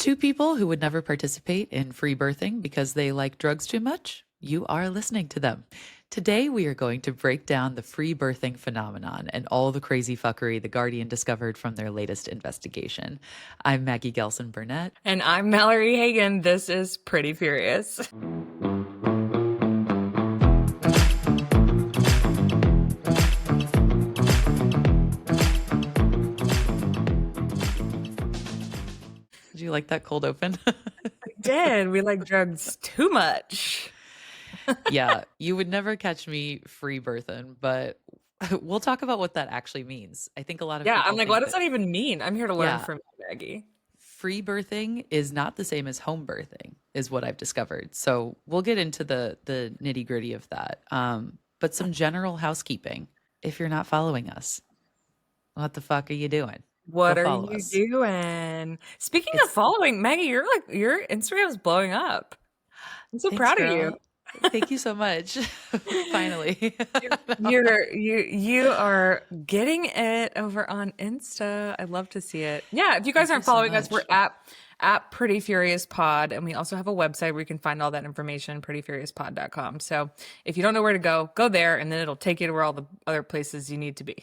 Two people who would never participate in free birthing because they like drugs too much. You are listening to them. Today, we are going to break down the free birthing phenomenon and all the crazy fuckery The Guardian discovered from their latest investigation. I'm Maggie Gelson Burnett. And I'm Mallory Hagan. This is Pretty Furious. Did you like that cold open? Did. We like drugs too much. Yeah, you would never catch me free birthing, but we'll talk about what that actually means. I think a lot of Yeah, people I'm like, think what does that even mean? I'm here to learn Yeah. from you, Maggie. Free birthing is not the same as home birthing, is what I've discovered. So we'll get into the nitty gritty of that. But some general housekeeping. If you're not following us, what the fuck are you doing? What Go are follow you us. doing? Speaking of It's following, Maggie, your Instagram is blowing up. I'm so Thanks, proud of you. girl. Thank you so much. Finally. You are getting it over on Insta. I'd love to see it. Yeah, if you guys Thank you aren't so following us, we're much. at Pretty Furious Pod, and we also have a website where you can find all that information, prettyfuriouspod.com. So if you don't know where to go there, and then it'll take you to where all the other places you need to be.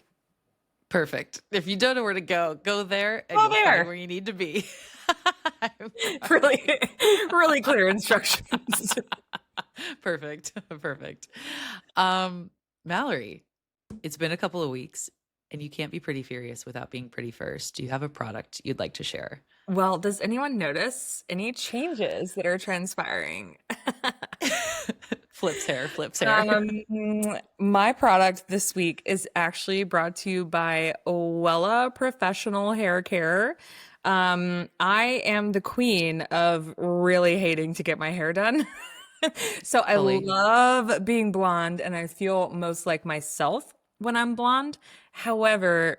Perfect. If you don't know where to go there and Go you'll there. find where you need to be. Really, really clear instructions. Perfect. Perfect. Mallory, it's been a couple of weeks and you can't be pretty furious without being pretty first. Do you have a product you'd like to share? Well, does anyone notice any changes that are transpiring? Flips hair. My product this week is actually brought to you by Wella Professional Hair Care. I am the queen of really hating to get my hair done. So I Fully. love being blonde and I feel most like myself when I'm blonde. However,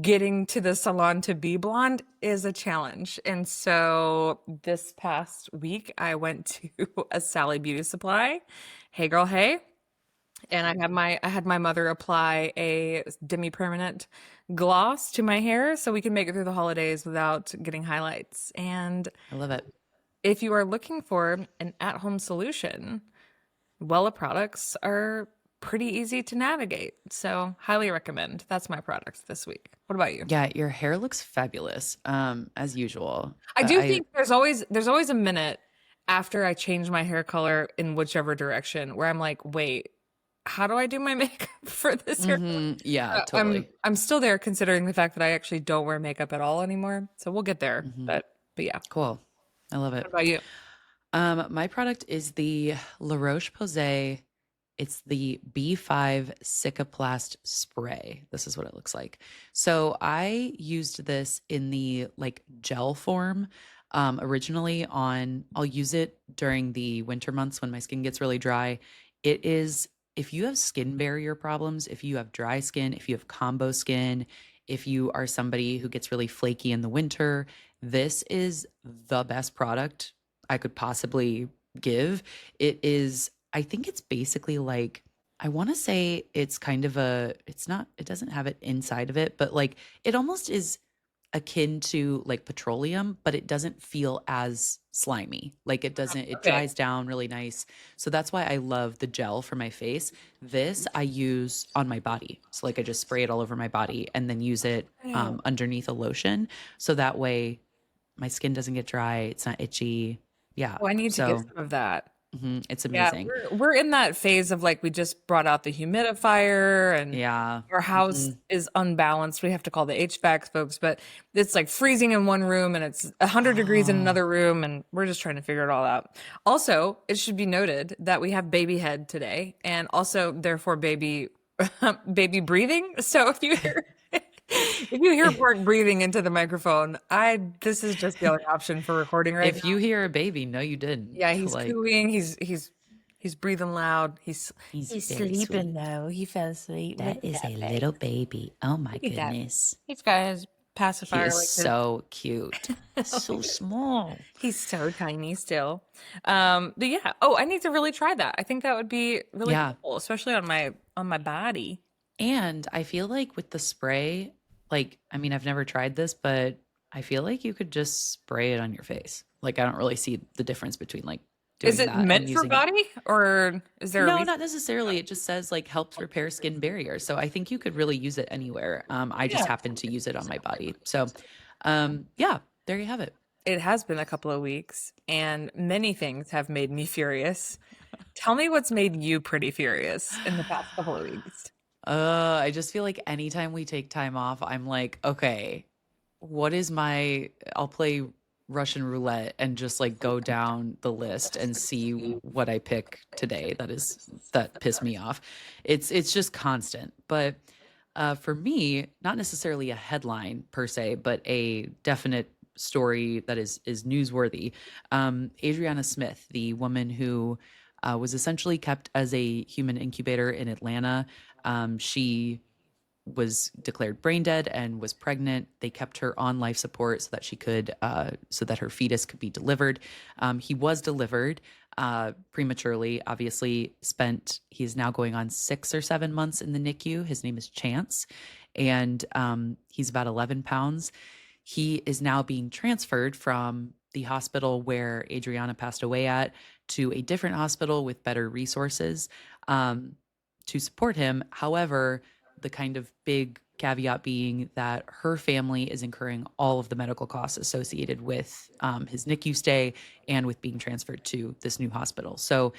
getting to the salon to be blonde is a challenge. And so this past week, I went to a Sally Beauty Supply. Hey girl, hey. And I had my mother apply a demi-permanent gloss to my hair so we can make it through the holidays without getting highlights. And I love it. if you are looking for an at-home solution, Wella products are pretty easy to navigate. So highly recommend. That's my product this week. What about you? Yeah, your hair looks fabulous, as usual. I do think there's always a minute after I change my hair color in whichever direction where I'm like, wait, how do I do my makeup for this hair color? Yeah, totally. I'm still there considering the fact that I actually don't wear makeup at all anymore. So we'll get there. But yeah. Cool. I love What it. about you? My product is the La Roche-Posay. It's the B5 Cicaplast spray. This is what it looks like. So I used this in the like gel form originally I'll use it during the winter months when my skin gets really dry. It is, if you have skin barrier problems, if you have dry skin, if you have combo skin, if you are somebody who gets really flaky in the winter, this is the best product I could possibly give. It is, I think it's basically like, I want to say it's kind of it doesn't have it inside of it, but like it almost is akin to like petroleum, but it doesn't feel as slimy. Like it Okay. dries down really nice. So that's why I love the gel for my face. This I use on my body. So like I just spray it all over my body and then use it underneath a lotion. So that way my skin doesn't get dry. It's not itchy. Yeah. Oh, I need to get So some of that. it's Yeah, amazing. we're in that phase of like we just brought out the humidifier and Yeah. our house is unbalanced. We have to call the HVAC folks, but it's like freezing in one room and it's 100 degrees in Oh, another room and we're just trying to figure it all out. Also, it should be noted that we have baby head today and also therefore baby baby breathing. So if you hear if you hear Mark breathing into the microphone, this is just the only option for recording right if now. you hear a baby, no, you didn't. Yeah, he's Like cooing. He's breathing loud. He's very sleeping sweet. though. He fell asleep. That Look at is that a baby. little baby. Oh my Look at that. goodness. He's got his He pacifier is like this. so cute. So small. He's so tiny still. But yeah. Oh, I need to really try that. I think that would be really Yeah. cool, especially on my body. And I feel like with the spray, like, I mean, I've never tried this, but I feel like you could just spray it on your face. Like, I don't really see the difference between like Is doing it that and meant for using it. body or is there a No, reason? not necessarily. It just says like helps repair skin barriers. So I think you could really use it anywhere. I just Yeah. happen to use it on my body. So, yeah, there you have it. It has been a couple of weeks, and many things have made me furious. Tell me what's made you pretty furious in the past couple of weeks. I just feel like anytime we take time off, I'm like, okay, what is my, I'll play Russian roulette and just like go down the list and see what I pick today that pissed me off. It's just constant. But for me, not necessarily a headline per se, but a definite story that is newsworthy. Adriana Smith, the woman who was essentially kept as a human incubator in Atlanta. She was declared brain dead and was pregnant. They kept her on life support so that she could, so that her fetus could be delivered. He was delivered prematurely. Obviously, he's now going on 6 or 7 months in the NICU. His name is Chance, and he's about 11 pounds. He is now being transferred from the hospital where Adriana passed away at to a different hospital with better resources to support him. However, the kind of big caveat being that her family is incurring all of the medical costs associated with his NICU stay and with being transferred to this new hospital. So,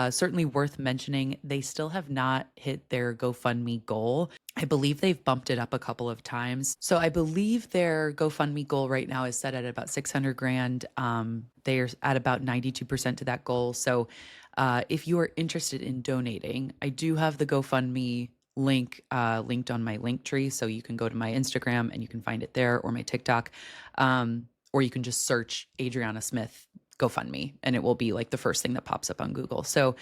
certainly worth mentioning. They still have not hit their GoFundMe goal. I believe they've bumped it up a couple of times. So I believe their GoFundMe goal right now is set at about 600 grand. They're at about 92% to that goal. So if you are interested in donating, I do have the GoFundMe link linked on my link tree. So you can go to my Instagram and you can find it there, or my TikTok. Or you can just search Adriana Smith GoFundMe and it will be like the first thing that pops up on Google. So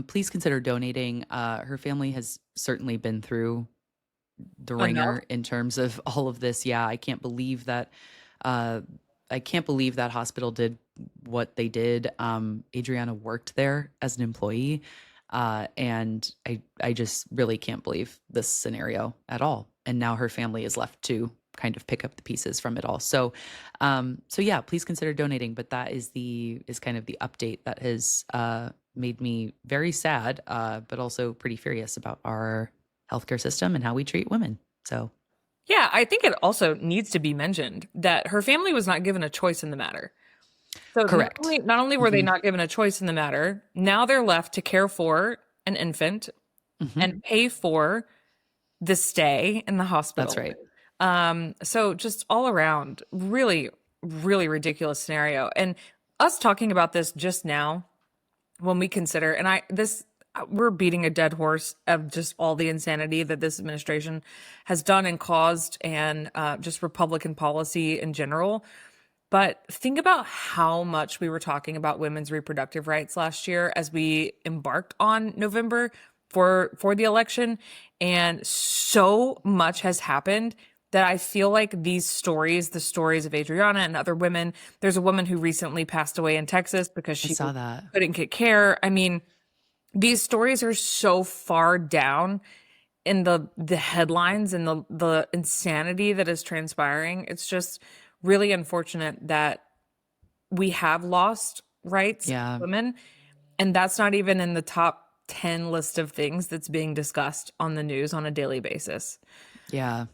please consider donating. Her family has certainly been through the Enough. ringer in terms of all of this. Yeah, I can't believe that. Uh, I can't believe that hospital did what they did. Adriana worked there as an employee, and I just really can't believe this scenario at all. And now her family is left to kind of pick up the pieces from it all. So, so yeah, please consider donating. But that is kind of the update that has made me very sad, but also pretty furious about our healthcare system and how we treat women. So, Yeah, I think it also needs to be mentioned that her family was not given a choice in the matter. So correct. not only were they Hmm. not given a choice in the matter, now they're left to care for an infant Hmm. and pay for the stay in the That's hospital. right. So just all around, really, really ridiculous scenario. And us talking about this just now, when we consider, and we're beating a dead horse of just all the insanity that this administration has done and caused, and just Republican policy in general. But think about how much we were talking about women's reproductive rights last year as we embarked on November for the election, and so much has happened that I feel like these stories, the stories of Adriana and other women, there's a woman who recently passed away in Texas because I she saw that. couldn't get care. I mean, these stories are so far down in the headlines and the insanity that is transpiring. It's just really unfortunate that we have lost rights as Yeah. women, and that's not even in the top 10 list of things that's being discussed on the news on a daily basis. Yeah.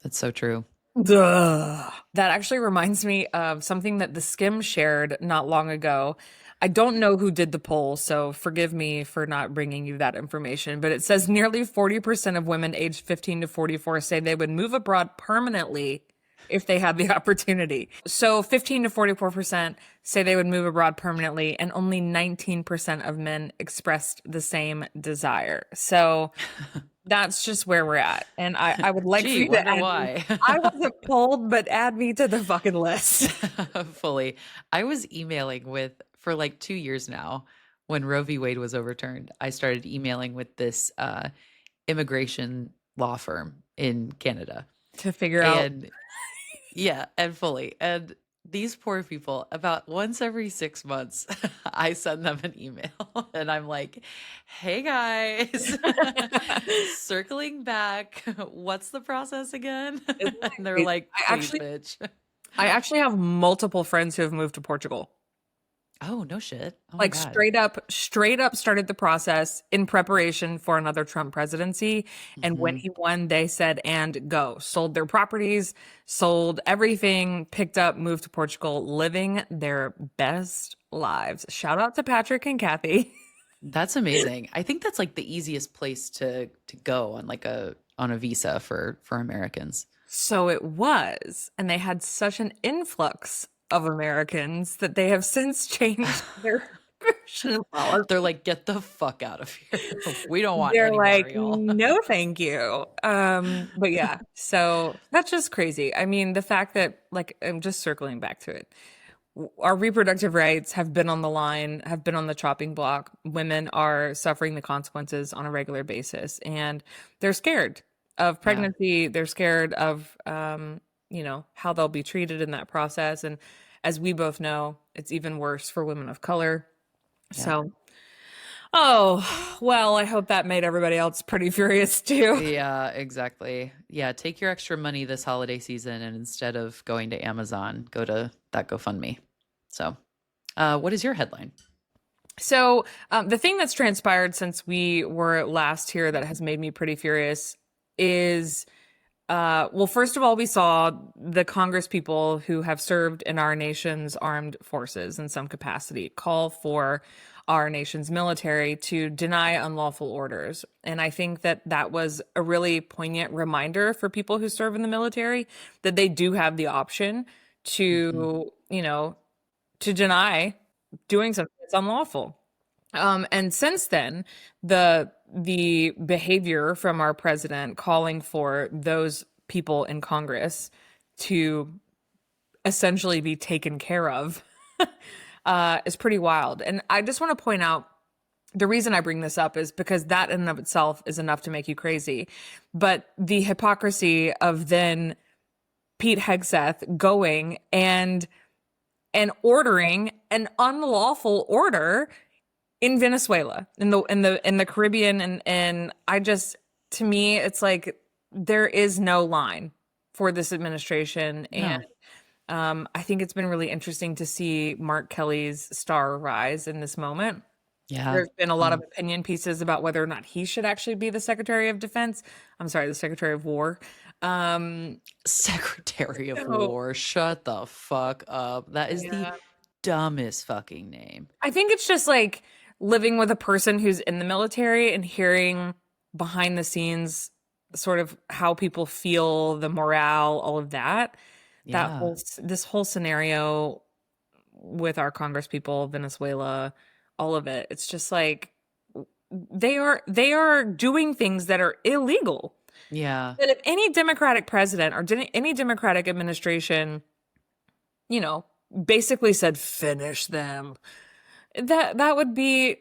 That's so true. Duh. That actually reminds me of something that the Skim shared not long ago. I don't know who did the poll, so forgive me for not bringing you that information, but it says nearly 40% of women aged 15 to 44 say they would move abroad permanently if they had the opportunity. So 15 to 44% say they would move abroad permanently, and only 19% of men expressed the same desire. So that's just where we're at. And I would like for Gee, you to wonder add me. why. I wasn't polled, but add me to the fucking list. Fully. I was emailing with for like 2 years now when Roe v. Wade was overturned. I started emailing with this immigration law firm in Canada. To figure out. And yeah, and fully. And these poor people, about once every 6 months, I send them an email and I'm like, hey guys, circling back, what's the process again? Isn't that And they're crazy? like, I please, actually bitch. I actually have multiple friends who have moved to Portugal. Oh, no shit. Oh my Like God. straight up started the process in preparation for another Trump presidency. And when Hmm. he won, they said, and go. Sold their properties, sold everything, picked up, moved to Portugal, living their best lives. Shout out to Patrick and Kathy. That's amazing. I think that's like the easiest place to go on like a visa for Americans. So it was. And they had such an influx of Americans that they have since changed their immigration They're policy. like, get the fuck out of here. We don't want They're any more like, of y'all. no, thank you. But yeah, so that's just crazy. I mean, the fact that, like, I'm just circling back to it. Our reproductive rights have been on the line, have been on the chopping block. Women are suffering the consequences on a regular basis, and they're scared of Yeah. pregnancy. They're scared of, how they'll be treated in that process. And as we both know, it's even worse for women of color. Yeah. So, oh, well, I hope that made everybody else pretty furious too. Yeah, exactly. Yeah, take your extra money this holiday season and instead of going to Amazon, go to that GoFundMe. So, what is your headline? So, the thing that's transpired since we were last here that has made me pretty furious is, well, first of all, we saw the Congress people who have served in our nation's armed forces in some capacity call for our nation's military to deny unlawful orders. And I think that that was a really poignant reminder for people who serve in the military that they do have the option Hmm. to, to deny doing something that's unlawful. And since then, the behavior from our president calling for those people in Congress to essentially be taken care of is pretty wild. And I just want to point out the reason I bring this up is because that in and of itself is enough to make you crazy. But the hypocrisy of then Pete Hegseth going and ordering an unlawful order in Venezuela, in the Caribbean, and I just, to me, it's like there is no line for this administration, and No. I think it's been really interesting to see Mark Kelly's star rise in this moment. Yeah. There's been a lot of Um, opinion pieces about whether or not he should actually be the Secretary of Defense. I'm sorry, the Secretary of War. Um, Secretary of so War. Shut the fuck up. That is the yeah. dumbest fucking name. I think it's just like living with a person who's in the military and hearing behind the scenes sort of how people feel, the morale, all of that. Yeah. This whole scenario with our Congress people, Venezuela, all of it. It's just like they are doing things that are illegal. Yeah. That if any Democratic president or any Democratic administration, you know, basically said finish them, that would be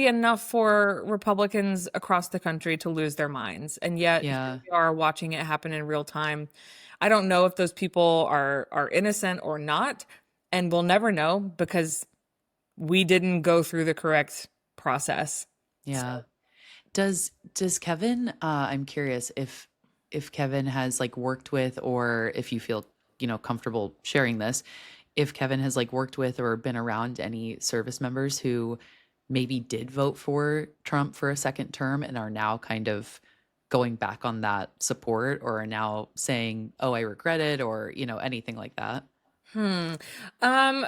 enough for Republicans across the country to lose their minds. And yet here Yeah. we are watching it happen in real time. I don't know if those people are innocent or not, and we'll never know because we didn't go through the correct process. So, Yeah. Does Kevin, I'm curious if Kevin has like worked with, or if you feel, comfortable sharing this, if Kevin has like worked with or been around any service members who maybe did vote for Trump for a second term and are now kind of going back on that support or are now saying, "Oh, I regret it," or, anything like that. hmm. Um,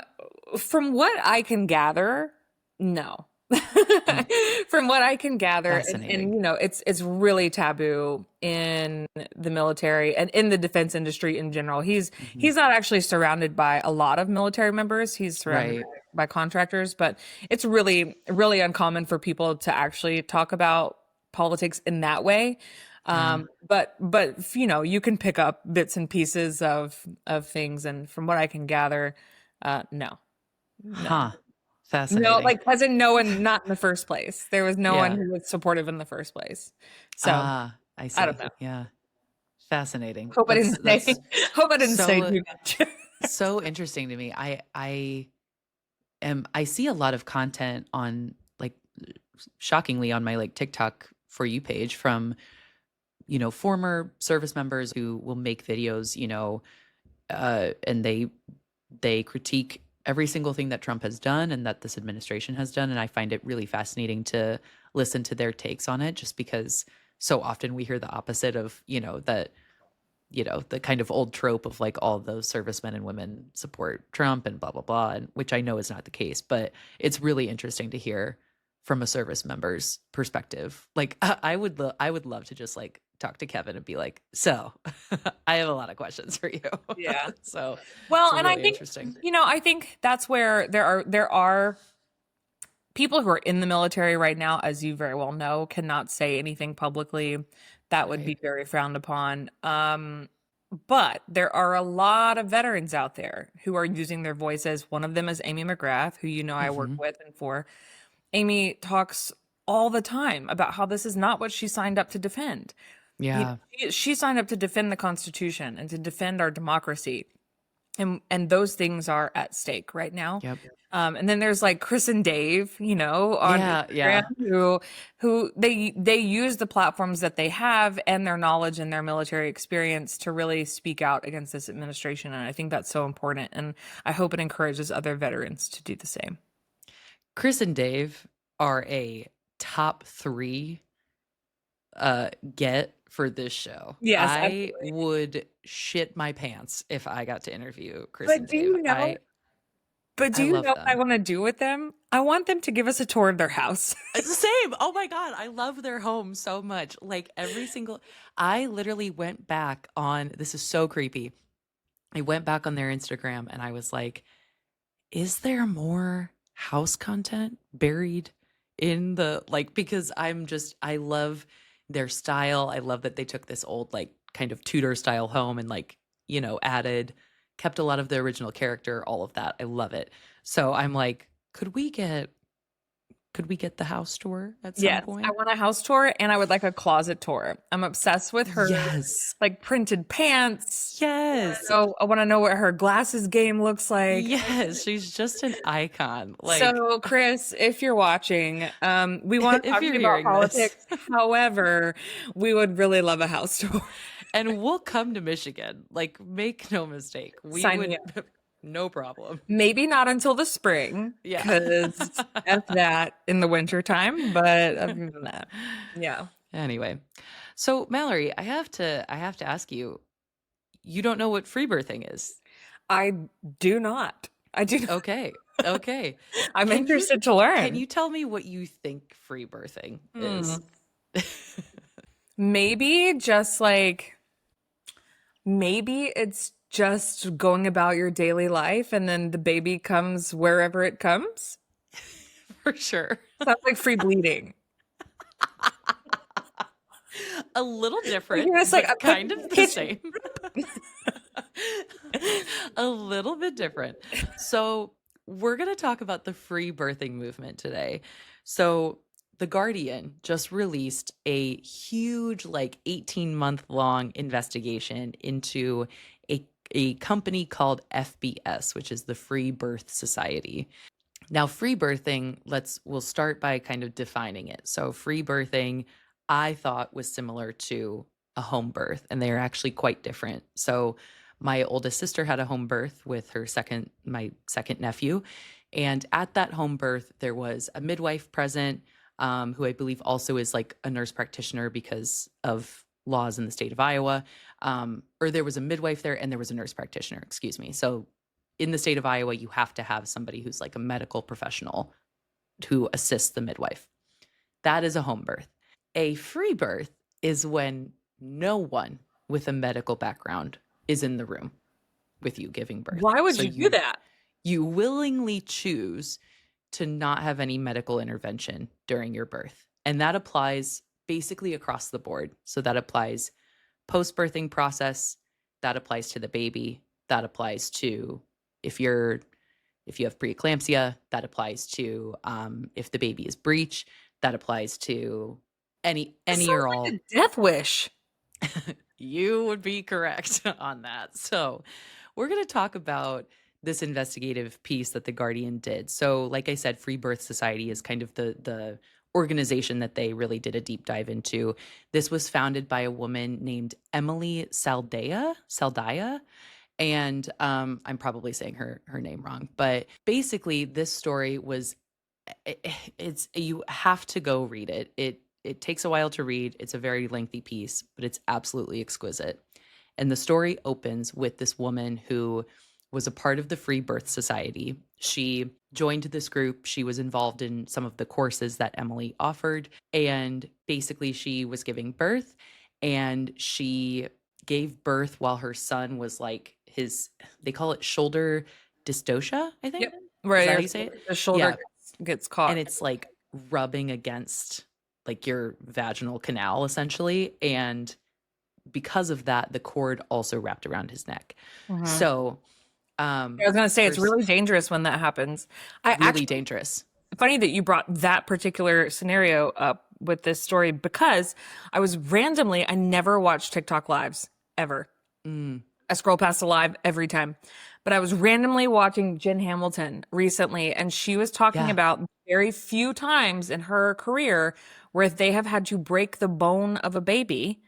from what I can gather, no. Mm, From what I can gather, and fascinating. it's really taboo in the military and in the defense industry in general. Hmm. He's not actually surrounded by a lot of military members. He's surrounded Right. by contractors, but it's really, really uncommon for people to actually talk about politics in that way. Yeah. But you can pick up bits and pieces of things, and from what I can gather, no, no. Huh. No, Fascinating. like as in no one, not in the first place. There was no one Yeah. who was supportive in the first place. So Ah, I I don't see. know. Yeah. Fascinating. Hope I That's didn't say that's hope I didn't say so too much. so interesting to me. I see a lot of content on like shockingly on my like TikTok for you page from, former service members who will make videos, and they critique every single thing that Trump has done and that this administration has done. And I find it really fascinating to listen to their takes on it, just because so often we hear the opposite of, that, the kind of old trope of like all those servicemen and women support Trump and blah, blah, blah, and which I know is not the case, but it's really interesting to hear from a service member's perspective. Like I would love to just like talk to Kevin and be like, so I have a lot of questions for you. Yeah. So Well, it's and I really think, interesting. I think that's where there are people who are in the military right now, as you very well know, cannot say anything publicly. That would Right. be very frowned upon. But there are a lot of veterans out there who are using their voices. One of them is Amy McGrath, who I work Hmm. with and for. Amy talks all the time about how this is not what she signed up to defend. Yeah. She signed up to defend the Constitution and to defend our democracy, and those things are at stake right now. Yep. And then there's like Chris and Dave, on Yeah. Instagram, Yeah. who they use the platforms that they have and their knowledge and their military experience to really speak out against this administration. And I think that's so important. And I hope it encourages other veterans to do the same. Chris and Dave are a top 3 get for this show. Yes, I absolutely. would shit my pants if I got to interview Chris and But do Dave. you know? But I do you know love what I them. want to do with them? I want them to give us a tour of their house. It's the same. Oh my God. I love their home so much. Like I literally went back on, this is so creepy. I went back on their Instagram and I was like, is there more house content buried in the, like, because I love their style. I love that they took this old, like, kind of Tudor style home and, like, kept a lot of the original character, all of that. I love it. So I'm like, could we get the house tour at some Yes, I point? want a house tour and I would like a closet tour. I'm obsessed with her Yes. like printed pants. Yes. So I want to know what her glasses game looks like. Yes. She's just an icon. Like, So, Chris, if you're watching, we want to if talk to you're you about hearing this. politics. However, we would really love a house tour. And we'll come to Michigan. Like, make no mistake. We Sign me would, up. no problem. Maybe not until the spring, Yeah. because F that in the winter time. But other than that, yeah. Anyway, so Mallory, I have to ask you, you don't know what free birthing is. I do not. I do not. Okay. Okay. I'm Can you interested to can learn. you tell me what you think free birthing is? Maybe just like, maybe it's just going about your daily life and then the baby comes wherever it comes. For sure. Sounds like free bleeding. A little different, You're just like, but I put kind it in of the the kitchen. same. A little bit different. So, we're going to talk about the free birthing movement today. So, The Guardian just released a huge, like 18-month long investigation into a company called FBS, which is the Free Birth Society. Now, free birthing, we'll start by kind of defining it. So, free birthing, I thought was similar to a home birth, and they are actually quite different. So, my oldest sister had a home birth with my second nephew. And at that home birth, there was a midwife present, who I believe also is like a nurse practitioner because of laws in the state of Iowa. Or there was a midwife there and there was a nurse practitioner, excuse me. So in the state of Iowa, you have to have somebody who's like a medical professional who assists the midwife. That is a home birth. A free birth is when no one with a medical background is in the room with you giving birth. Why would So you do that? you willingly choose to not have any medical intervention during your birth. And that applies basically across the board. So that applies post-birthing process, that applies to the baby, that applies to if you have preeclampsia, that applies to if the baby is breech, that applies to any This or sounds all. like a death wish. You would be correct on that. So, we're going to talk about this investigative piece that The Guardian did. So, like I said, Free Birth Society is kind of the organization that they really did a deep dive into. This was founded by a woman named Emily Saldaya, And I'm probably saying her name wrong, but basically this story was it's you have to go read it. It takes a while to read. It's a very lengthy piece, but it's absolutely exquisite. And the story opens with this woman who was a part of the Free Birth Society. She joined this group. She was involved in some of the courses that Emily offered. And basically, she was giving birth and she gave birth while her son was like they call it shoulder dystocia, I think. Yep. Is Right. that how you say it? The shoulder Yeah. gets And caught. it's like rubbing against like your vaginal canal essentially. And because of that, the cord also wrapped around his neck. Mhm. So, I was gonna say it's first, really dangerous when that happens. I really actually dangerous. funny that you brought that particular scenario up with this story because I never watched TikTok lives ever. Mm, I scroll past the live every time. But I was randomly watching Jen Hamilton recently, and she was talking yeah. about very few times in her career where they have had to break the bone of a baby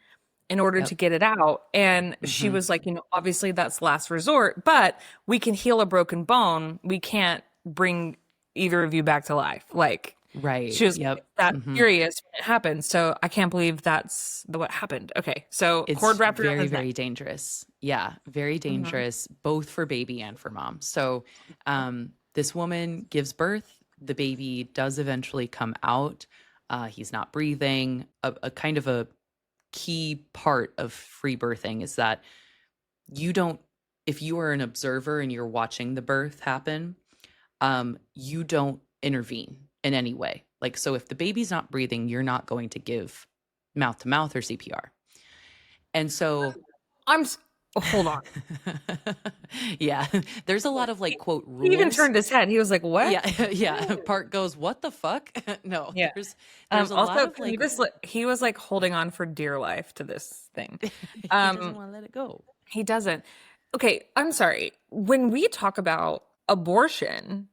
in order Yep. to get it out. And she Hmm. was like, obviously that's last resort, but we can heal a broken bone. We can't bring either of you back to life. Like, Right. she was Yep. that Hmm. furious when it happened. So I can't believe that's what happened. Okay. So cord It's wrapped around very, his neck. very dangerous. Yeah. Very Mhm. dangerous, both for baby and for mom. So, this woman gives birth. The baby does eventually come out. He's not breathing. A kind of a key part of free birthing is that you don't if you are an observer and you're watching the birth happen, you don't intervene in any way. Like, so if the baby's not breathing, you're not going to give mouth to mouth or CPR. And so, I'm s- hold on. yeah, there's a lot of like He, quote he even rules. turned his head. He was like, "What?" Yeah, yeah. Part goes, what the fuck? No, Yeah. there's a lot Also, of can you like just he was like holding on for dear life to this thing. he doesn't Um, want to let it go. he doesn't. Okay, I'm sorry. When we talk about abortion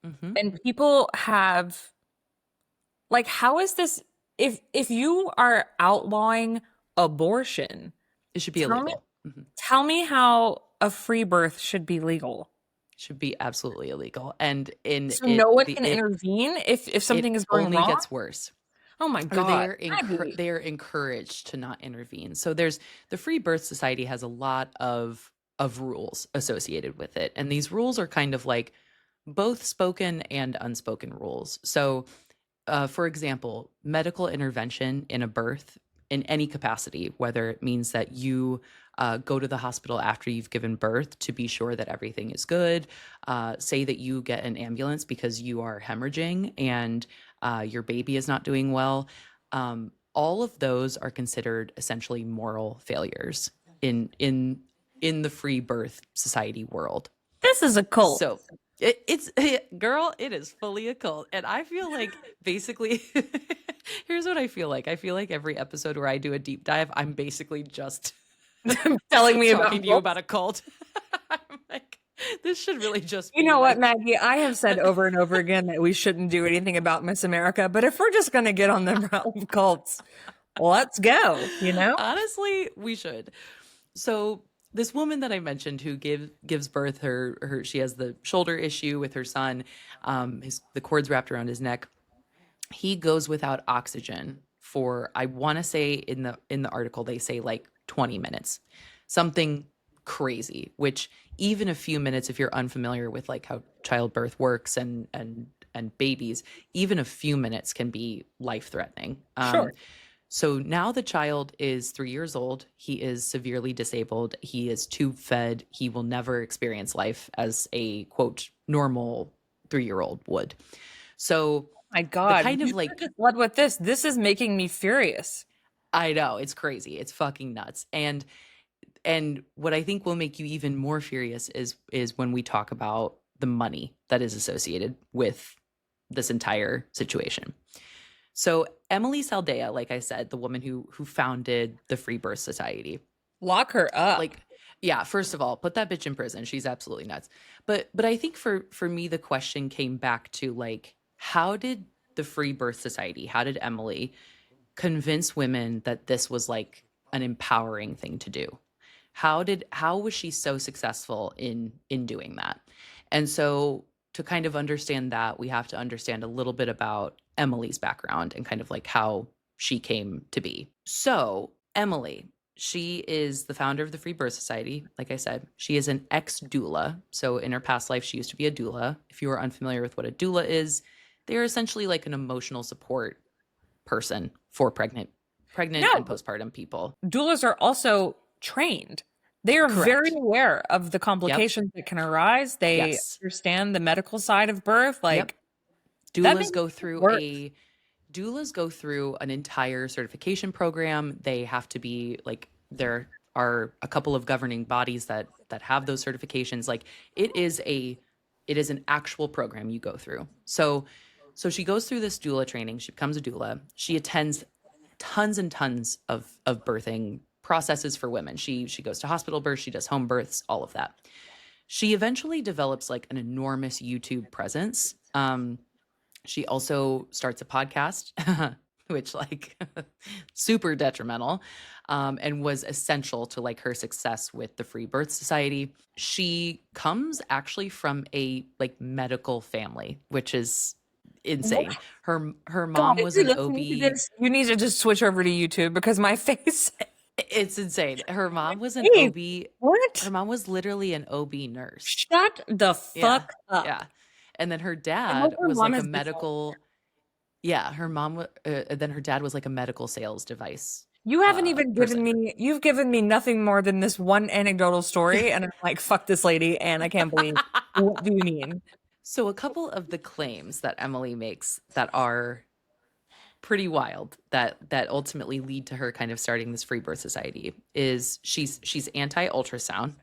Hmm. and people have like how is this if you are outlawing abortion, It should be tell me illegal. Mhm. tell me how a free birth should be legal. Should be absolutely illegal. And in So no one can it intervene if something it is going only wrong? gets worse. Oh my Or God. Maggie. they are encouraged to not intervene. So there's the Free Birth Society has a lot of rules associated with it. And these rules are kind of like both spoken and unspoken rules. So for example, medical intervention in a birth in any capacity, whether it means that you go to the hospital after you've given birth to be sure that everything is good, say that you get an ambulance because you are hemorrhaging and your baby is not doing well. All of those are considered essentially moral failures in in in the free birth society world. This is a cult. So girl, it is fully a cult. And I feel like basically, here's what I feel like. I feel like every episode where I do a deep dive, I'm basically just Telling me about talking to you cults. about a cult. I'm like, this should really just You be know what, like, Maggie? I have said over and over again that we shouldn't do anything about Miss America, but if we're just going to get on the route of cults, let's go, you know? honestly, we should. So this woman that I mentioned who gives birth, her she has the shoulder issue with her son. The cord's wrapped around his neck. He goes without oxygen for, I want to say in the article they say like 20 minutes, something crazy, which even a few minutes, if you're unfamiliar with like how childbirth works and babies, even a few minutes can be life threatening. Sure. So now the child is 3 years old. He is severely disabled. He is tube fed. He will never experience life as a quote normal 3 year old would. So My the God, kind of you like, just led with this. This is making me furious. I know it's crazy. It's fucking nuts. And what I think will make you even more furious is when we talk about the money that is associated with this entire situation. So Emily Saldea, like I said, the woman who founded the Free Birth Society, Lock her up. like, yeah, first of all, put that bitch in prison. She's absolutely nuts. But I think for me the question came back to like, how did the Free Birth Society, how did Emily convince women that this was like an empowering thing to do? How was she so successful in doing that? And so to kind of understand that, we have to understand a little bit about Emily's background and kind of like how she came to be. So, Emily, she is the founder of the Free Birth Society. Like I said, she is an ex doula. So, in her past life, she used to be a doula. If you are unfamiliar with what a doula is, they are essentially like an emotional support person for pregnant and No, postpartum people. doulas are also trained. They are very Correct. aware of the Yep. complications that can arise. They Yes. understand the medical side of birth. Yep. Like that Doulas makes go it through work. a doulas go through an entire certification program. They have to be like, there are a couple of governing bodies that have those certifications. Like, it is an actual program you go through. So she goes through this doula training. She becomes a doula. She attends tons and tons of birthing processes for women. She goes to hospital births, she does home births, all of that. She eventually develops like an enormous YouTube presence. She also starts a podcast, which like super detrimental, and was essential to like her success with the Free Birth Society. She comes actually from a like medical family, which is insane. Her God, mom if was you're an listening to OB. this, you need to just switch over to YouTube because my face. It's insane. Her mom was an Hey, OB. Her what? mom was literally an OB nurse. Shut the Yeah. fuck up. Yeah. And then her I hope dad her was mom like a has been. medical, yeah, her mom, then her dad was like a medical sales device You haven't even given person. me, you've given me nothing more than this one anecdotal story, and I'm like, fuck this lady, and I can't believe. What do you mean? So a couple of the claims that Emily makes that are pretty wild, that ultimately lead to her kind of starting this Free Birth Society, is she's anti ultrasound.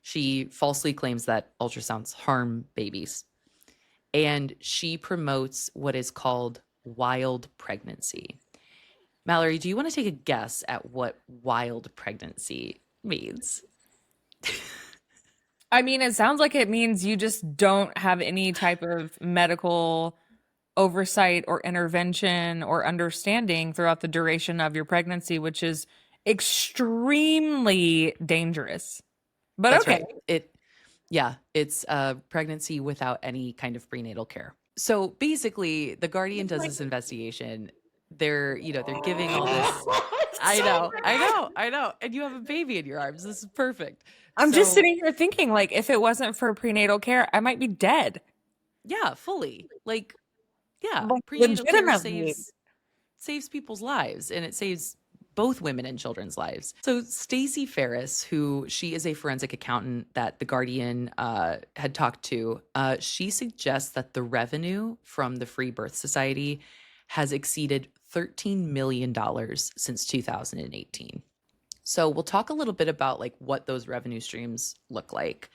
She falsely claims that ultrasounds harm babies. And she promotes what is called wild pregnancy. Mallory, do you want to take a guess at what wild pregnancy means? I mean, it sounds like it means you just don't have any type of medical oversight or intervention or understanding throughout the duration of your pregnancy, which is extremely dangerous. But That's okay. right. It's a pregnancy without any kind of prenatal care. So basically, the Guardian does this investigation. They're giving all this. I So know, I know, I know. And you have a baby in your arms. This is perfect. I'm just So sitting here thinking, like, if it wasn't for prenatal care, I might be dead. yeah, fully. Like, yeah, Like, prenatal care legitimately. saves people's lives, and it saves both women and children's lives. So Stacey Ferris, who she is a forensic accountant that the Guardian had talked to, she suggests that the revenue from the Free Birth Society has exceeded $13 million since 2018. So we'll talk a little bit about like what those revenue streams look like.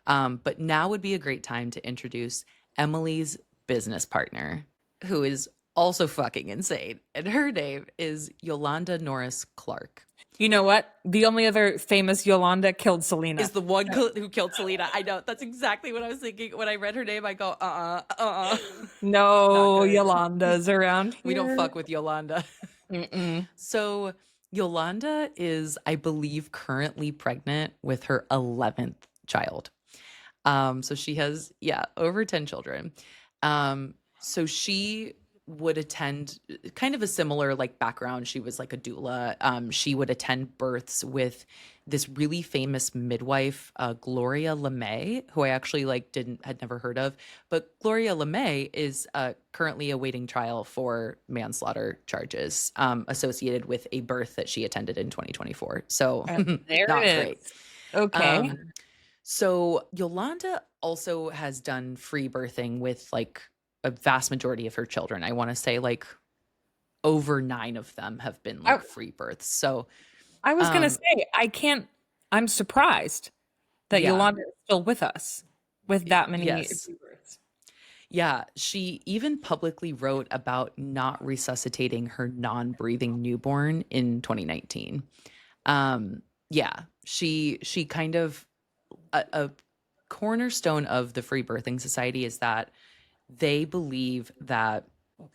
But now would be a great time to introduce Emily's business partner, who is also fucking insane. And her name is Yolanda Norris Clark. You know what? The only other famous Yolanda killed Selena. Is the one who killed Selena. I know. That's exactly what I was thinking. When I read her name, I go, not No good. Yolandas around We don't here. fuck with Yolanda. Mm-mm. So Yolanda is, I believe, currently pregnant with her 11th child. So she has, yeah, over 10 children. So she would attend kind of a similar like background. She was like a doula. She would attend births with this really famous midwife, Gloria LeMay, who I actually like had never heard of. But Gloria LeMay is currently awaiting trial for manslaughter charges associated with a birth that she attended in 2024. So There not it great. is. Okay. So Yolanda also has done free birthing with like a vast majority of her children. I want to say like over 9 of them have been I, like free births. So I was gonna um say, I'm surprised that yeah, Yolanda is still with us with that many yes. births. Yeah, she even publicly wrote about not resuscitating her non-breathing newborn in 2019. Yeah, she kind of a cornerstone of the Free Birthing Society is that they believe that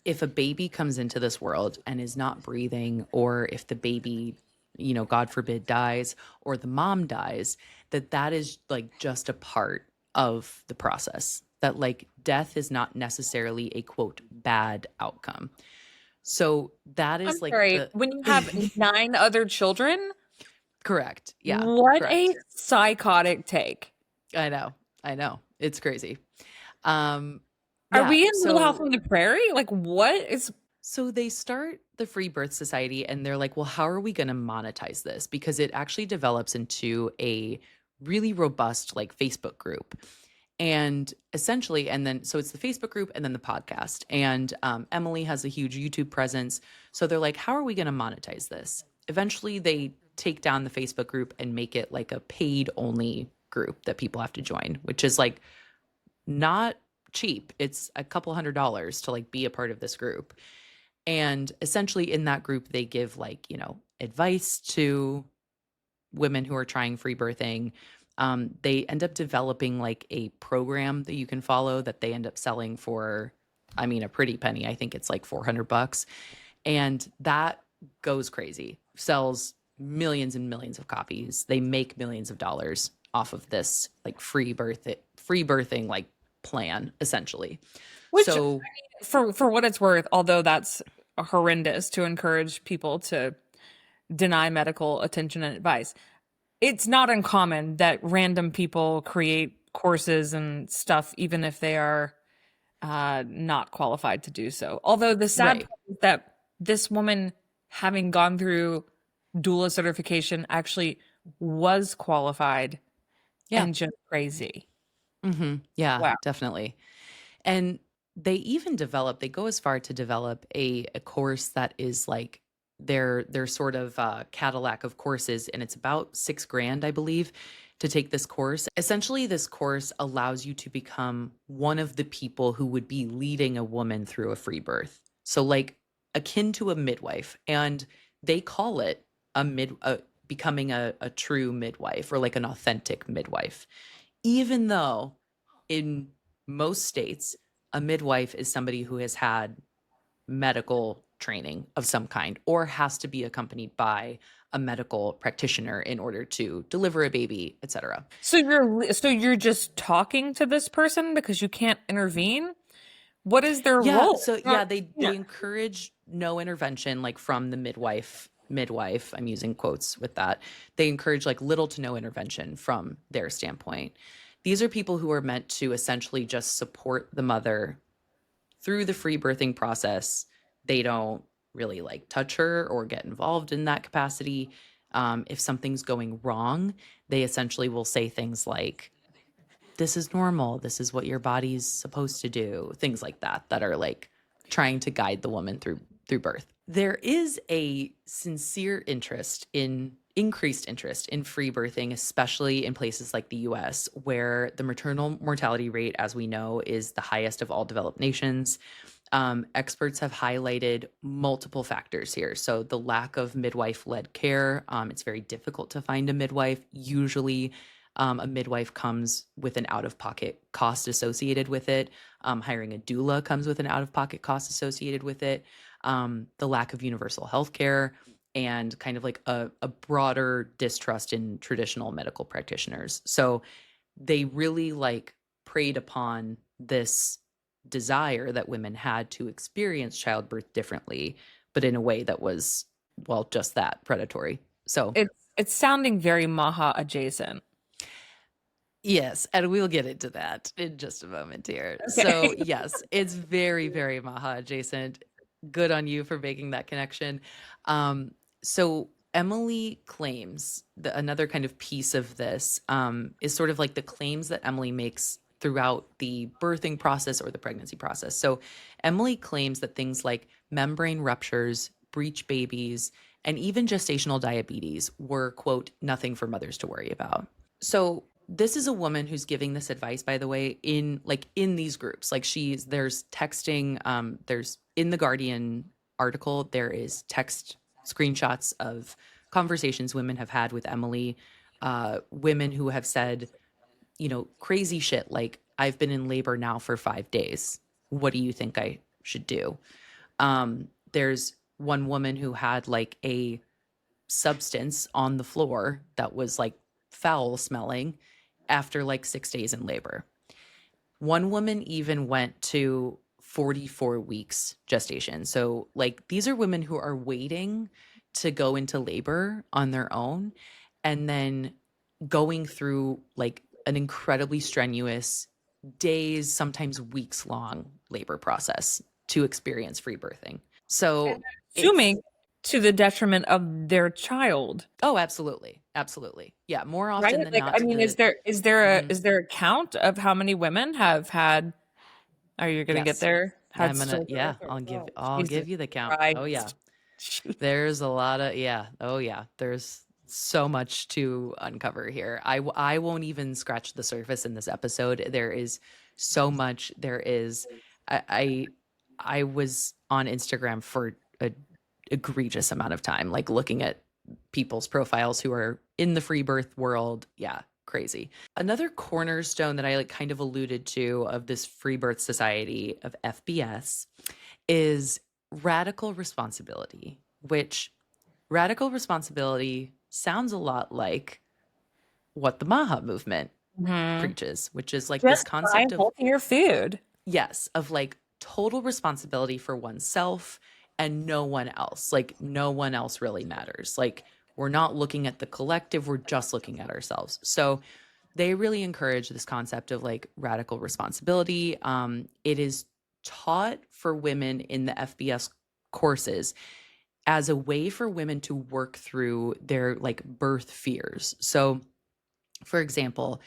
if a baby comes into this world and is not breathing, or if the baby God forbid, dies or the mom dies, that is like just a part of the process. That like death is not necessarily a quote bad outcome. So that I'm is like sorry, the when you have 9 other children? correct. Yeah, What a correct. psychotic take. I know. I know. It's crazy. Um Are yeah, we in Little House so on the Prairie? Like, what is so they start the Free Birth Society and they're like, well, how are we going to monetize this? Because it actually develops into a really robust like Facebook group. And essentially, and then so it's the Facebook group and then the podcast. And Emily has a huge YouTube presence. So they're like, how are we going to monetize this? Eventually, they take down the Facebook group and make it like a paid only group that people have to join, which is like not cheap. It's a couple $100s to like be a part of this group. And essentially, in that group, they give like, advice to women who are trying free birthing. They end up developing like a program that you can follow that they end up selling for, I mean, a pretty penny. I think it's like $400. And that goes crazy, sells millions and millions of copies. They make millions of dollars off of this like free birthing like plan, essentially. which So, for what it's worth, although that's horrendous to encourage people to deny medical attention and advice, it's not uncommon that random people create courses and stuff, even if they are not qualified to do so. Although the sad right. part is that this woman, having gone through doula certification, actually was qualified Yeah. and just crazy. Yeah, Wow. definitely. And they go as far to develop a course that is like their sort of Cadillac of courses, and it's about 6 grand, I believe, to take this course. Essentially, this course allows you to become one of the people who would be leading a woman through a free birth. So like akin to a midwife, and they call it becoming a true midwife or like an authentic midwife, even though in most states, a midwife is somebody who has had medical training of some kind or has to be accompanied by a medical practitioner in order to deliver a baby, etc. So you're just talking to this person because you can't intervene? What is their Yeah, role? so yeah, Yeah. they encourage no intervention like from the midwife, I'm using quotes with that. They encourage like little to no intervention from their standpoint. These are people who are meant to essentially just support the mother through the free birthing process. They don't really like touch her or get involved in that capacity. If something's going wrong, they essentially will say things like, this is normal. This is what your body's supposed to do. Things like that, that are like trying to guide the woman through birth. There is a sincere increased interest in free birthing, especially in places like the US, where the maternal mortality rate, as we know, is the highest of all developed nations. Experts have highlighted multiple factors here. So, the lack of midwife led care, it's very difficult to find a midwife. Usually, a midwife comes with an out of pocket cost associated with it. Hiring a doula comes with an out of pocket cost associated with it. The lack of universal health care and kind of like a broader distrust in traditional medical practitioners. So they really like preyed upon this desire that women had to experience childbirth differently, but in a way that was, well, just that, predatory. So It's sounding very Maha adjacent. yes, and we'll get into that in just a moment here. So, Okay. yes, it's very, very Maha adjacent. Good on you for making that connection. So, Emily claims that another kind of piece of this is sort of like the claims that Emily makes throughout the birthing process or the pregnancy process. So, Emily claims that things like membrane ruptures, breech babies, and even gestational diabetes were, quote, nothing for mothers to worry about. So this is a woman who's giving this advice, by the way, in these groups. Like there's texting, there's in the Guardian article, there is text screenshots of conversations women have had with Emily, women who have said, crazy shit like, I've been in labor now for 5 days. What do you think I should do? There's one woman who had like a substance on the floor that was like foul smelling after like 6 days in labor. One woman even went to 44 weeks gestation. So, like, these are women who are waiting to go into labor on their own and then going through like an incredibly strenuous days, sometimes weeks long labor process to experience free birthing. So, it's Assuming to the detriment of their child. oh, absolutely. Absolutely. Yeah, more Right? often than Like, not I to mean, the is there a count of how many women have had, are you gonna get yes. there? Had I'm gonna stillbirth yeah, or, I'll oh, give Jesus you the count. Oh yeah. Christ. There's a lot of yeah. Oh yeah. There's so much to uncover here. I won't even scratch the surface in this episode. There is so much. There is I I was on Instagram for a egregious amount of time, like looking at people's profiles who are in the free birth world. Yeah, crazy. Another cornerstone that I like kind of alluded to of this free birth society of FBS is radical responsibility, which radical responsibility sounds a lot like what the Maha movement Mhm. preaches, which is like this Just buy concept of, healthier food. yes, of like total responsibility for oneself and no one else. Like, no one else really matters. Like, we're not looking at the collective, we're just looking at ourselves. So, they really encourage this concept of like radical responsibility. It is taught for women in the FBS courses as a way for women to work through their like birth fears. So, for example,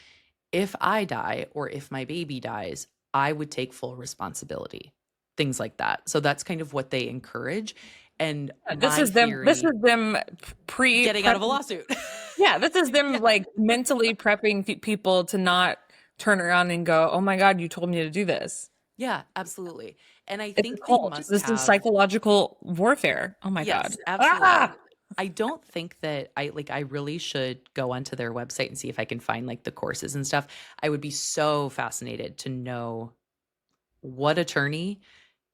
if I die or if my baby dies, I would take full responsibility. Things like that. So that's kind of what they encourage. And my This theory, is them getting out of a prepping. lawsuit. Yeah, this is them Yeah. like mentally prepping people to not turn around and go, "Oh my God, you told me to do this." Yeah, absolutely. And I It's a think they cult. must This is have, psychological warfare. Oh my God. yes, absolutely. Ah! I don't think that I really should go onto their website and see if I can find like the courses and stuff. I would be so fascinated to know what attorney,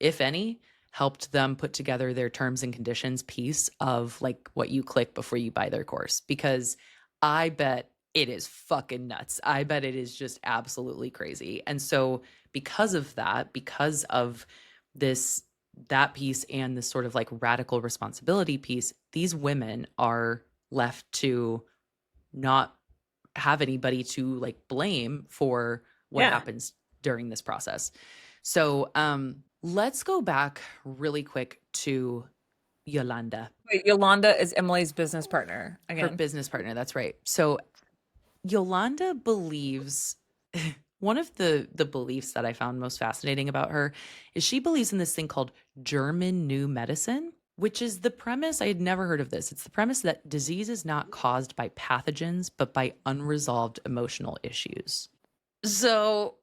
if any, helped them put together their terms and conditions piece of like what you click before you buy their course, because I bet it is fucking nuts. I bet it is just absolutely crazy. And so because of that, because of this that piece and this sort of like radical responsibility piece, these women are left to not have anybody to like blame for what Yeah. happens during this process. So let's go back really quick to Yolanda, Wait, Yolanda is Emily's business partner her again. business partner. That's right. So Yolanda believes one of the beliefs that I found most fascinating about her is she believes in this thing called German New Medicine, which is the premise. I had never heard of this. It's the premise that disease is not caused by pathogens, but by unresolved emotional issues. So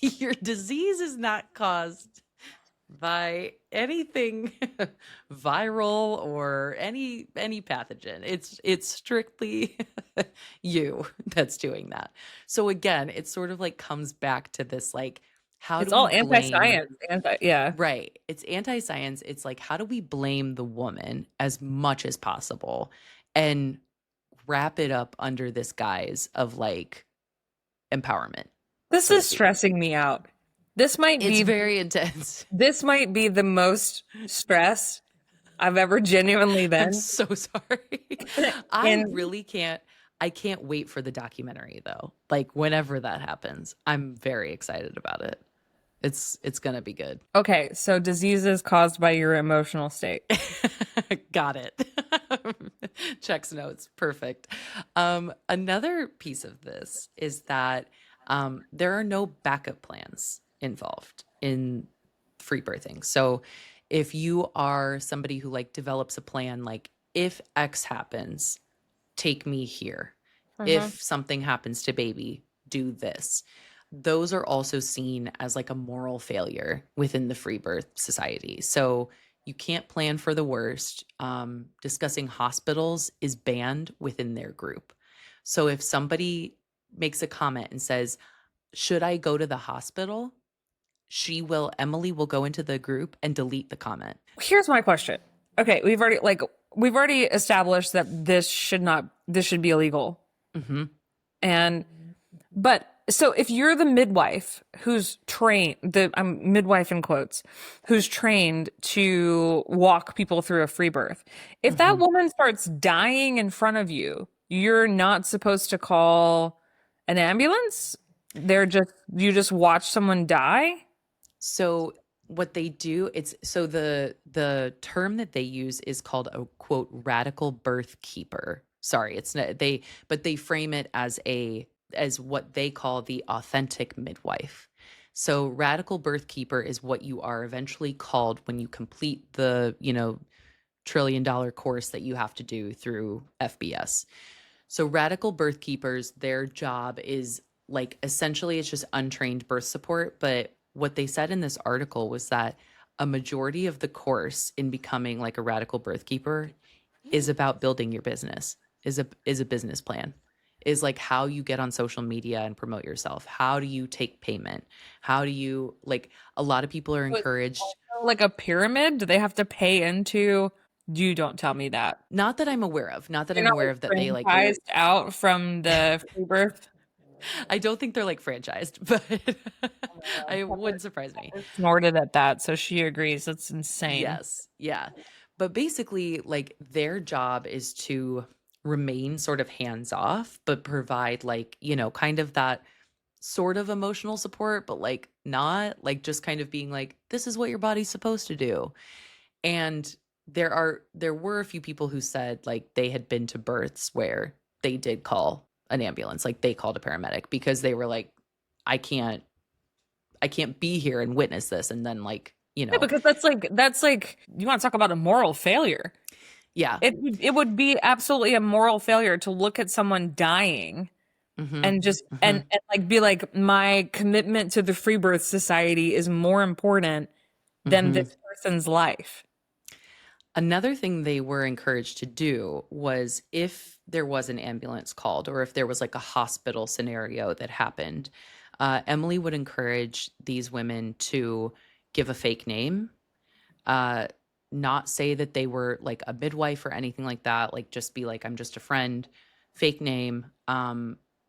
your disease is not caused by anything viral or any pathogen. It's strictly you that's doing that. So again, it sort of like comes back to this like, how It's do we all blame, anti-science. Yeah. right, it's anti-science. It's like, how do we blame the woman as much as possible and wrap it up under this guise of like empowerment, This so to is speak. stressing me out. This might It's be very intense. this might be the most stressed I've ever genuinely I'm been. so sorry. I And really can't. I can't wait for the documentary though. Like whenever that happens, I'm very excited about it. It's gonna be good. okay, so diseases caused by your emotional state. Got it. Checks notes. Perfect. Another piece of this is that there are no backup plans involved in free birthing. So if you are somebody who like develops a plan, like if X happens, take me here. Uh-huh. If something happens to baby, do this. Those are also seen as like a moral failure within the free birth society. So you can't plan for the worst. Discussing hospitals is banned within their group. So if somebody makes a comment and says, should I go to the hospital? Emily will go into the group and delete the comment. Here's my question. Okay, we've already like we've already established that this should be illegal. Hmm. And but so if you're the midwife who's trained, I'm midwife in quotes, who's trained to walk people through a free birth, if that Hmm. woman starts dying in front of you, you're not supposed to call an ambulance? You just watch someone die? So what they do, it's so the term that they use is called a quote radical birth keeper. Sorry, it's not they, but they frame it as as what they call the authentic midwife. So radical birth keeper is what you are eventually called when you complete the, $1 trillion course that you have to do through FBS. So radical birth keepers, their job is like essentially it's just untrained birth support. But what they said in this article was that a majority of the course in becoming like a radical birth keeper is about building your business, is a business plan. Is like how you get on social media and promote yourself. How do you take payment? How do you like a lot of people are So it's encouraged. also like a pyramid? Do they have to pay into? You don't tell me that. Not that I'm aware of, not that You're I'm not aware like of that they like franchised out from the free birth. I don't think they're like franchised, but I wouldn't surprise me. Snorted at that, so she agrees. That's insane. Yes. Yeah. But basically, like their job is to remain sort of hands off, but provide like, kind of that sort of emotional support, but like not like just kind of being like, this is what your body's supposed to do. And there were a few people who said like they had been to births where they did call an ambulance, like they called a paramedic because they were like, I can't I can't be here and witness this. And then like, Yeah, because that's like you want to talk about a moral failure. yeah. It would be absolutely a moral failure to look at someone dying Hmm. and just Hmm. and like be like, my commitment to the Free Birth Society is more important than Hmm. this person's life. Another thing they were encouraged to do was if there was an ambulance called or if there was like a hospital scenario that happened, Emily would encourage these women to give a fake name, uh, not say that they were like a midwife or anything like that, like just be like, I'm just a friend, fake name.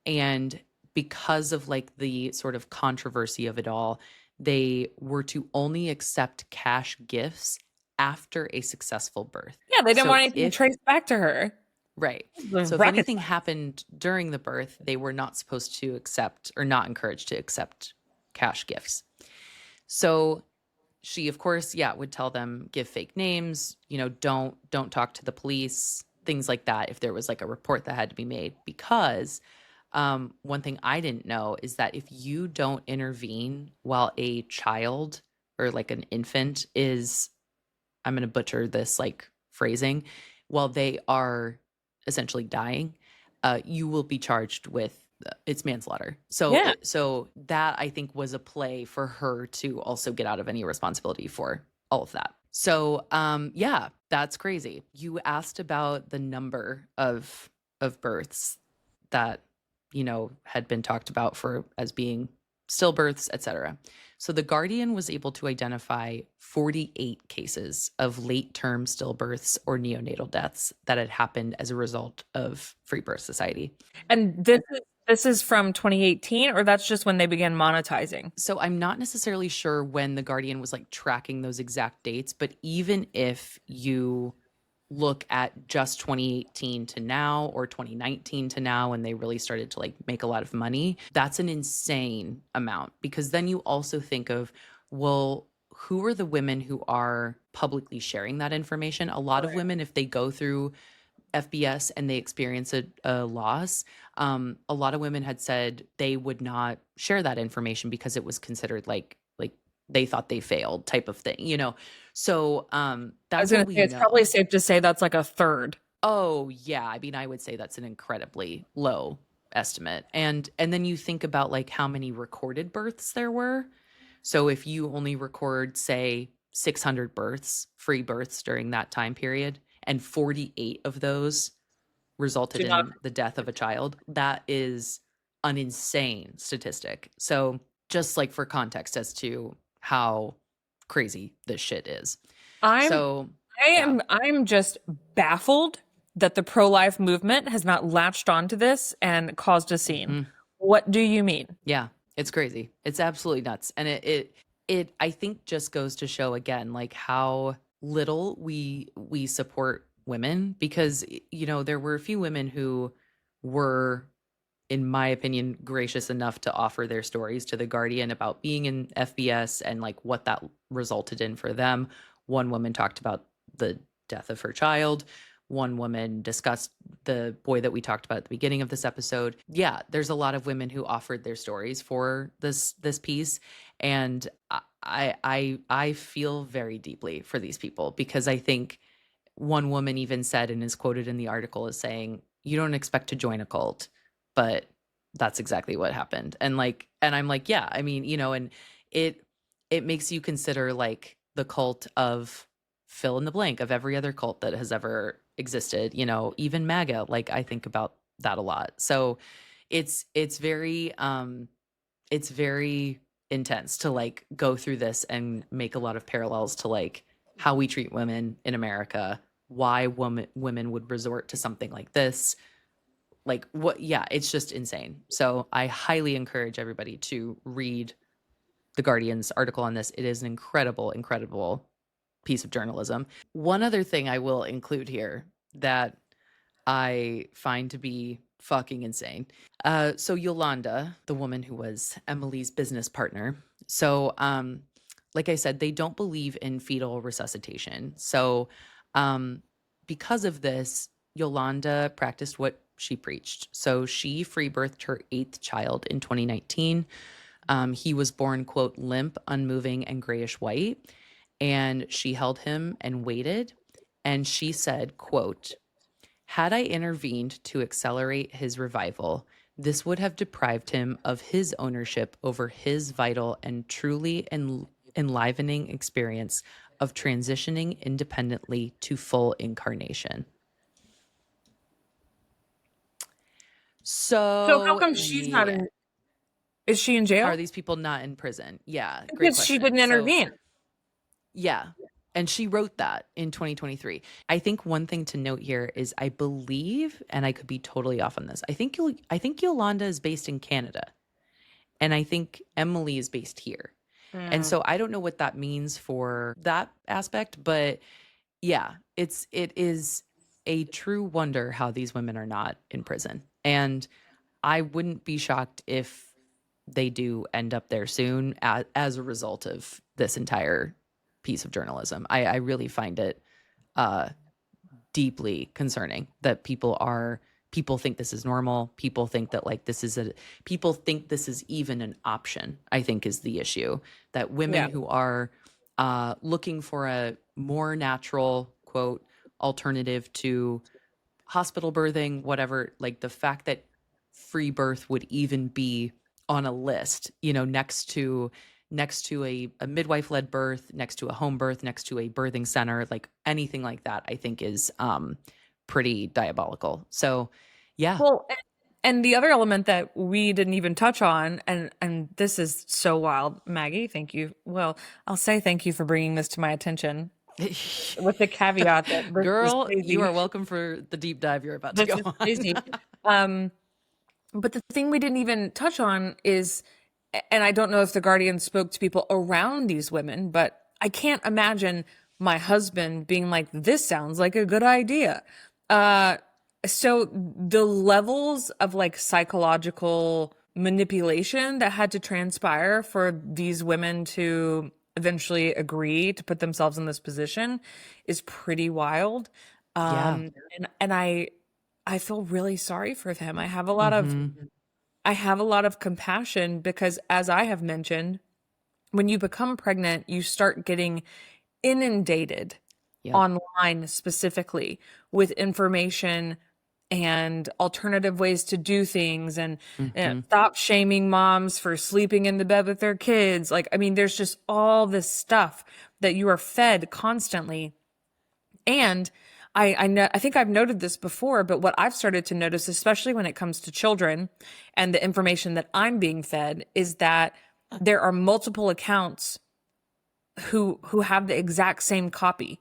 And because of like the sort of controversy of it all, they were to only accept cash gifts after a successful birth. Yeah, they didn't want So anything if, traced back to her. right. The So if rocket anything science. happened during the birth, they were not supposed to accept or not encouraged to accept cash gifts. So she of course, yeah, would tell them give fake names, don't talk to the police, things like that if there was like a report that had to be made because one thing I didn't know is that if you don't intervene while a child or like an infant is, I'm going to butcher this like phrasing, while they are essentially dying, you will be charged with it's manslaughter. So, Yeah. so that I think was a play for her to also get out of any responsibility for all of that. So, yeah, that's crazy. You asked about the number of births that had been talked about for as being stillbirths, etc. So the Guardian was able to identify 48 cases of late-term stillbirths or neonatal deaths that had happened as a result of Free Birth Society. And this is from 2018, or that's just when they began monetizing? So I'm not necessarily sure when the Guardian was like tracking those exact dates, but even if you look at just 2018 to now or 2019 to now when they really started to like make a lot of money, that's an insane amount because then you also think of, well, who are the women who are publicly sharing that information? A lot of women, if they go through FBS and they experience a loss, a lot of women had said they would not share that information because it was considered like they thought they failed type of thing. So I was that's gonna what we say it's probably know. safe to say that's like a third. Oh yeah, I mean I would say that's an incredibly low estimate. And then you think about like how many recorded births there were. So if you only record say 600 births, free births during that time period and 48 of those resulted Do not. in the death of a child, that is an insane statistic. So just like for context as to how crazy this shit is. I'm So Yeah. I'm just baffled that the pro-life movement has not latched onto this and caused a scene. Mhm. What do you mean? Yeah, it's crazy. It's absolutely nuts. And it I think just goes to show again like how little we support women because there were a few women who were, in my opinion, gracious enough to offer their stories to the Guardian about being in FBS and like what that resulted in for them. One woman talked about the death of her child. One woman discussed the boy that we talked about at the beginning of this episode. Yeah, there's a lot of women who offered their stories for this piece, and I feel very deeply for these people because I think one woman even said and is quoted in the article as saying, "You don't expect to join a cult, but that's exactly what happened." And I'm like, yeah, I mean, and it it makes you consider like the cult of fill in the blank of every other cult that has ever existed, even MAGA. Like I think about that a lot. So it's very intense to like go through this and make a lot of parallels to like how we treat women in America, why women would resort to something like this. Like what, yeah, it's just insane. So I highly encourage everybody to read the Guardian's article on this. It is an incredible, incredible piece of journalism. One other thing I will include here that I find to be fucking insane. So Yolanda, the woman who was Emily's business partner. So, like I said, they don't believe in fetal resuscitation. So, um, because of this, Yolanda practiced what she preached. So she free birthed her eighth child in 2019. He was born, quote, limp, unmoving, and grayish white. And she held him and waited. And she said, quote, "Had I intervened to accelerate his revival, this would have deprived him of his ownership over his vital and truly enlivening experience of transitioning independently to full incarnation." So how So, come she's not yeah. in, is she in How are jail? these people not in prison? Yeah, great Because she question. didn't So, intervene. yeah. And she wrote that in 2023. I think one thing to note here is I believe, and I could be totally off on this. I think Yolanda is based in Canada, and I think Emily is based here. And Mm. so I don't know what that means for that aspect, but yeah, it is a true wonder how these women are not in prison. And I wouldn't be shocked if they do end up there soon as a result of this entire piece of journalism. I really find it uh, deeply concerning that people think this is normal. People think that like people think this is even an option, I think is the issue. That women Yeah. who are looking for a more natural, quote, alternative to hospital birthing, whatever, like the fact that free birth would even be on a list, next to a midwife led birth, next to a home birth, next to a birthing center, like anything like that, I think is pretty diabolical. So, yeah. Well, and the other element that we didn't even touch on, and this is so wild, Maggie, thank you. Well, I'll say thank you for bringing this to my attention with the caveat that this is Girl, you crazy. are welcome for the deep dive you're about to This go is on. crazy. Um, but the thing we didn't even touch on is, and I don't know if the Guardian spoke to people around these women, but I can't imagine my husband being like, "This sounds like a good idea." Uh, so the levels of like psychological manipulation that had to transpire for these women to eventually agree to put themselves in this position is pretty wild. Yeah. And I feel really sorry for them. Hmm. I have a lot of compassion because, as I have mentioned, when you become pregnant, you start getting inundated Yep. online specifically with information and alternative ways to do things, and Hmm. stop shaming moms for sleeping in the bed with their kids. Like, I mean, there's just all this stuff that you are fed constantly. And I know, I think I've noted this before, but what I've started to notice, especially when it comes to children and the information that I'm being fed, is that there are multiple accounts who have the exact same copy.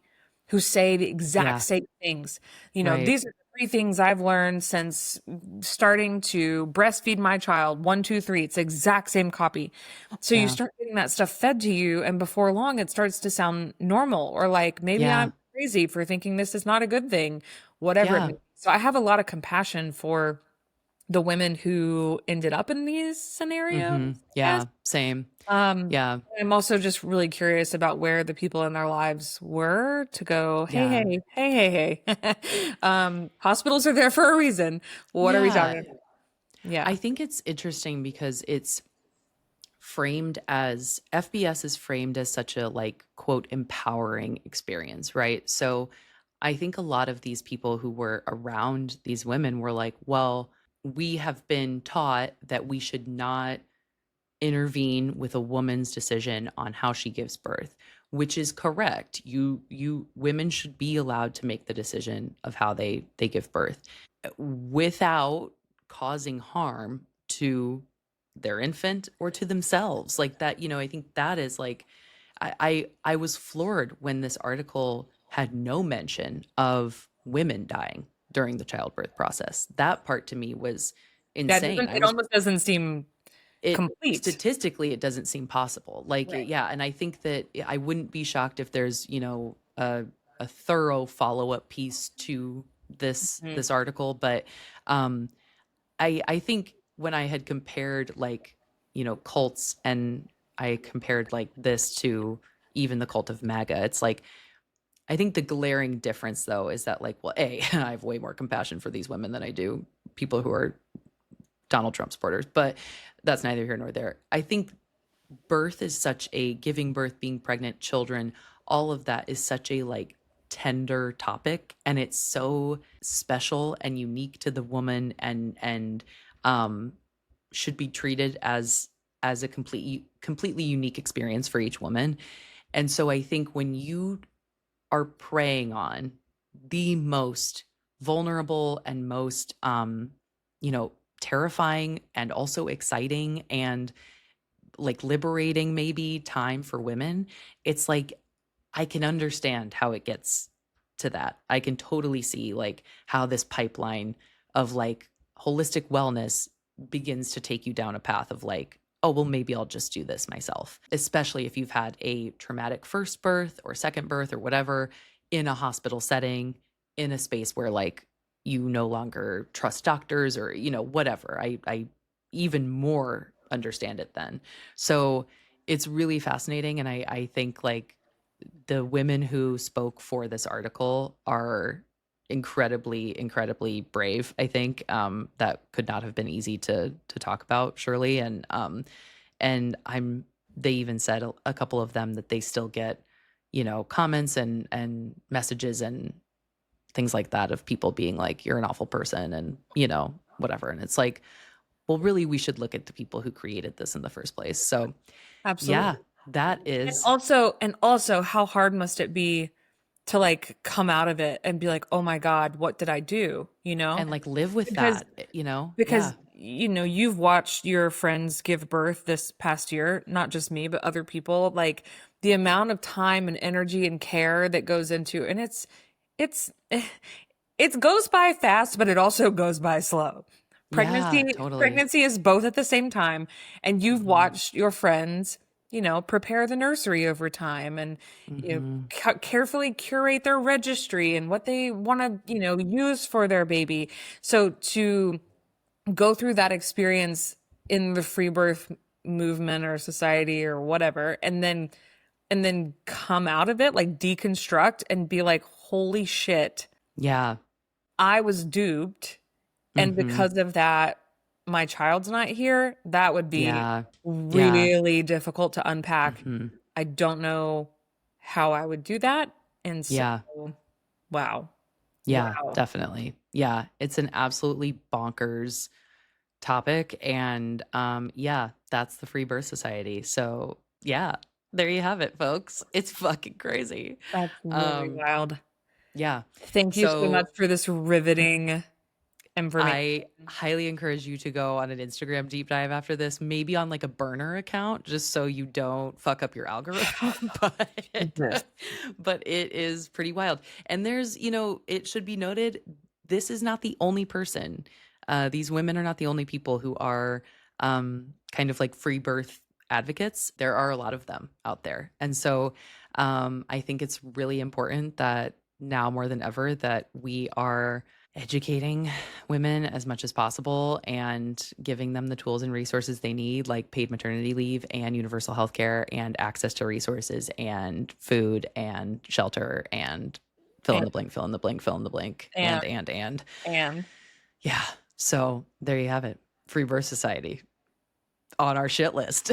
who say the exact Yeah. same things. You know, Right. these are the three things I've learned since starting to breastfeed my child. One, two, three. It's the exact same copy. So you Yeah. start getting that stuff fed to you, and before long, it starts to sound normal, or like maybe Yeah. I'm crazy for thinking this is not a good thing, whatever it may Yeah. be. So I have a lot of compassion for the women who ended up in these scenarios, I guess. Yeah. Same. Um, Yeah. I'm also just really curious about where the people in their lives were to go, hey, Yeah. hey, hey, hey, hey. Hospitals are there for a reason. What are we Yeah. talking about? Yeah. I think it's interesting because it's framed as FBS is framed as such a like quote empowering experience, right? So I think a lot of these people who were around these women were like, well, we have been taught that we should not intervene with a woman's decision on how she gives birth, which is correct. You women should be allowed to make the decision of how they give birth without causing harm to their infant or to themselves. Like that, I think that is like I was floored when this article had no mention of women dying during the childbirth process. That part to me was That insane. doesn't, I it was almost doesn't seem it complete. statistically it doesn't seem possible. Like Right. yeah, and I think that I wouldn't be shocked if there's, a thorough follow-up piece to Mhm. this article, but um I think when I had compared like, cults and I compared like this to even the cult of MAGA, it's like I think the glaring difference though is that like, well, A, I have way more compassion for these women than I do people who are Donald Trump supporters, but that's neither here nor there. I think birth is such a giving birth, being pregnant, children, all of that is such a like tender topic and it's so special and unique to the woman and um should be treated as a completely unique experience for each woman. And so I think when you are preying on the most vulnerable and most you know terrifying and also exciting and like liberating maybe time for women, it's like I can understand how it gets to that. I can totally see like how this pipeline of like holistic wellness begins to take you down a path of like, oh, well, maybe I'll just do this myself, especially if you've had a traumatic first birth or second birth or whatever in a hospital setting, in a space where like you no longer trust doctors or, whatever. I even more understand it then. So it's really fascinating. And I think like the women who spoke for this article are incredibly brave. I think that could not have been easy to talk about, surely. And I'm they even said a couple of them that they still get, comments and messages and things like that of people being like, you're an awful person and, whatever. And it's like, well, really, we should look at the people who created this in the first place. So yeah, Absolutely. that And is also, how hard must it be to like come out of it and be like, oh my God, what did I do? You know? and like live with Because that. Yeah. because you've watched your friends give birth this past year, not just me but other people, like the amount of time and energy and care that goes into, and it's it goes by fast, but it also goes by slow. Yeah, pregnancy totally. pregnancy is both at the same time, and you've Mhm. watched your friends, prepare the nursery over time, and Mhm. carefully curate their registry and what they want to use for their baby. So to go through that experience in the free birth movement or society or whatever, and then come out of it, like deconstruct and be like, holy shit, Yeah. I was duped, and Mhm. because of that my child's not here. That would be Yeah. Yeah. really difficult to unpack. Mhm. I don't know how I would do that. And so, Yeah. wow. Yeah, Wow. definitely. Yeah, it's an absolutely bonkers topic and yeah, that's the Free Birth Society. So, yeah, there you have it, folks. It's fucking crazy. That's really Um wild. yeah. Thank you so much So, for this riveting information. I highly encourage you to go on an Instagram deep dive after this, maybe on like a burner account, just so you don't fuck up your algorithm. Yes. But it is pretty wild. And there's, it should be noted, this is not the only person. These women are not the only people who are kind of like free birth advocates. There are a lot of them out there. And so I think it's really important that now more than ever that we are educating women as much as possible and giving them the tools and resources they need, like paid maternity leave and universal health care and access to resources and food and shelter and fill in And the blank, fill in the blank, fill in the blank, and and. and Yeah. So there you have it. Free Birth Society on our shit list.